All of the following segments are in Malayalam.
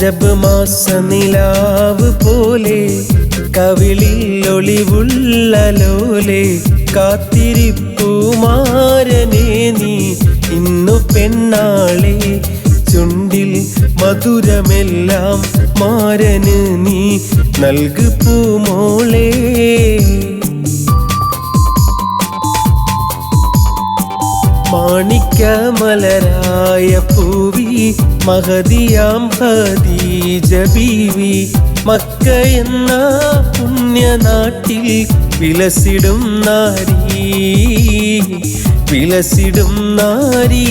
രജബ് മാസ നിലാവ് പോലെ കവിളിൽ ഒളിവുള്ള ലോലെ കാത്തിരിപ്പുമാരനെ നീ ഇന്നു പെണ്ണാളെ ചുണ്ടിൽ മധുരമെല്ലാം മാരന് നീ നൽകു പൂമോളെ മാണിക്യമലരായ പൂവി മഹദിയാം ഖദീജ ബീവി മക്ക എന്ന പുണ്യനാട്ടിൽ വിലസിടും നാരി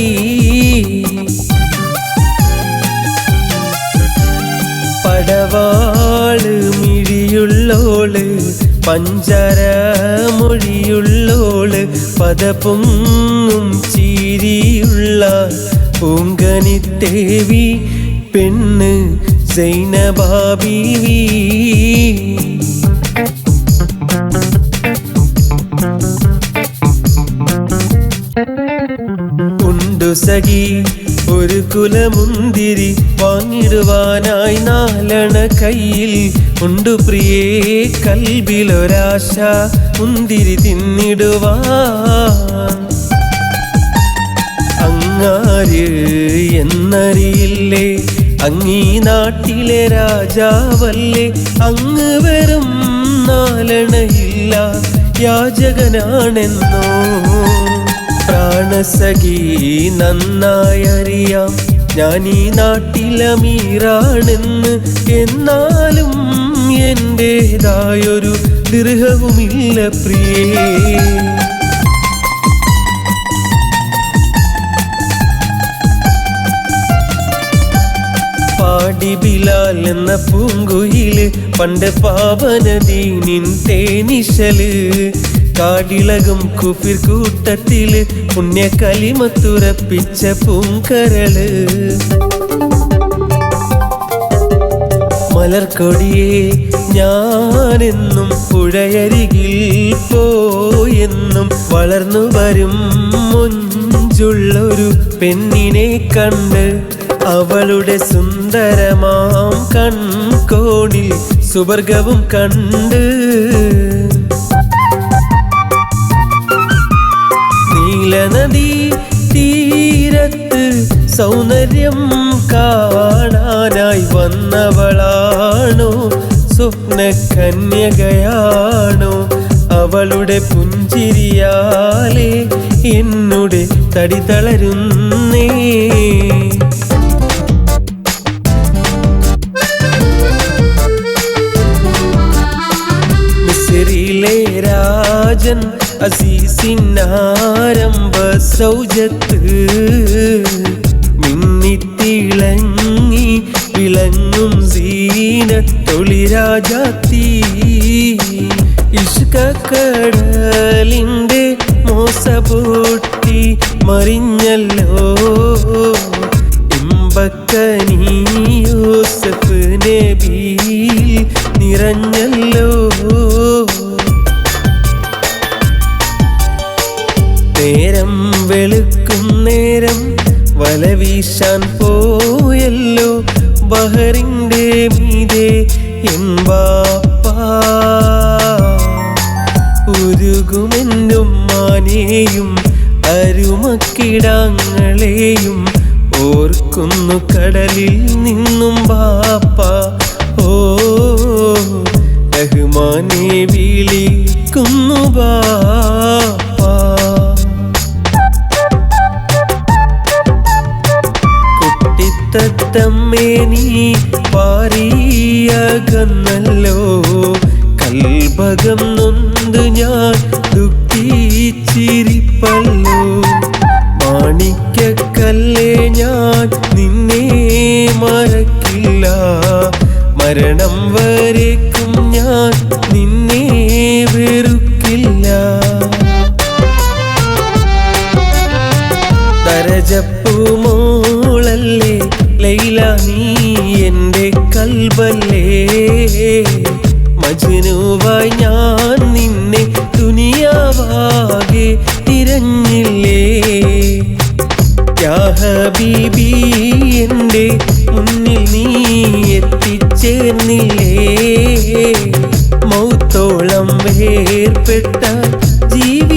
പടവാള് മിഴിയുള്ളോള് പഞ്ചര മൊഴിയുള്ളോള് പദപൊങ്ങും ചിരിയുള്ള പൂങ്കനിത്തേവി പെണ്ണ് സൈനബാ ബീവി ഉണ്ടു സഖി ഒരു കുലമുന്തിരി വാങ്ങിടുവാനായി നാലണ കയ്യിൽ ഉണ്ടു പ്രിയേ കൽബിലൊരാശ മുന്തിരി തിന്നിടുവാൻ അങ്ങാര് എന്നറിയില്ലേ അങ്ങീ നാട്ടിലെ രാജാവല്ലേ അങ്ങ് വെറും നാലണയില്ല യാചകനാണെന്നോ പ്രാണസഖി നന്നായി അറിയാം ഞാൻ ഈ നാട്ടിലമീറാണെന്ന് എന്നാലും എന്റേതായൊരു ദൃഹവുമില്ല പ്രിയേ പാടി ബിലാൽ എന്ന പൂങ്കുയില് പണ്ട് പാവനദീനിൻ തേനിശല് കാടിളകും കുഫിർ കൂട്ടത്തില് പുണ്യ കലിമത്തുറപ്പിച്ച പൂങ്കരള് മലർക്കൊടിയെ ഞാനെന്നും പുഴയരികിൽ പോയെന്നും വളർന്നു വരും മുഞ്ചുള്ളൊരു പെണ്ണിനെ കണ്ട് അവളുടെ സുന്ദരമാം കൺകോണിൽ സുവർഗവും കണ്ട് നീലനദി തീരത്ത് സൗന്ദര്യം കാണാനായി വന്നവളാണോ സ്വപ്ന കന്യകയാണോ അവളുടെ പുഞ്ചിരിയാലേ എന്നുടെ തടി തളരുന്നേ മിസ്രിലെ രാജൻ അസീസിനാരംഭ സൗജത്ത് മിന്നിത്തിളങ്ങി വിളങ്ങും സീനത്തൊളി രാജാത്തി ഇഷ്കക്കടലിൻ്റെ മോസപൊട്ടി മറിഞ്ഞല്ലോ ഇമ്പക്കനി യൂസഫ് നബിയിൽ നിറഞ്ഞല്ലോ നേരം വെളുക്കും നേരം വല വീശാൻ പോയല്ലോ ബഹറിൻ്റെ മീതെ എൻ ബാപ്പാ ഉരുകുമെന്നുമ്മാനെയും അരുമക്കിടാങ്ങളെയും ഓർക്കുന്നു കടലിൽ നിന്നും ബാപ്പാ ഓ റഹ്മാനെ വിളിക്കുന്നു ബാപ്പാ കുട്ടിത്തത്തമ്മേ നീ പാറിയകന്നല്ലോ കൽഭകം നൊന്ത് ഞാൻ ദുഃഖിച്ചിരിപ്പല്ലോ മാണിക്യക്കല്ലേ ഞാൻ നിന്നെ മറക്കില്ല മരണം വരേക്കും ഞാൻ നിന്നെ വെറുക്കില്ല ദരജപ്പൂമോളല്ലേ ലൈല നീ എൻ്റെ കൽബല്ലേ മജ്നൂവായി ഞാൻ നിന്നെ ദുനിയാവാകെ തിരഞ്ഞില്ലേ യാ ഹബീബി എൻ്റെ മുന്നിൽ നീ ചേർന്നില്ലേ മൗത്തോളം വേർപ്പെട്ട ജീവി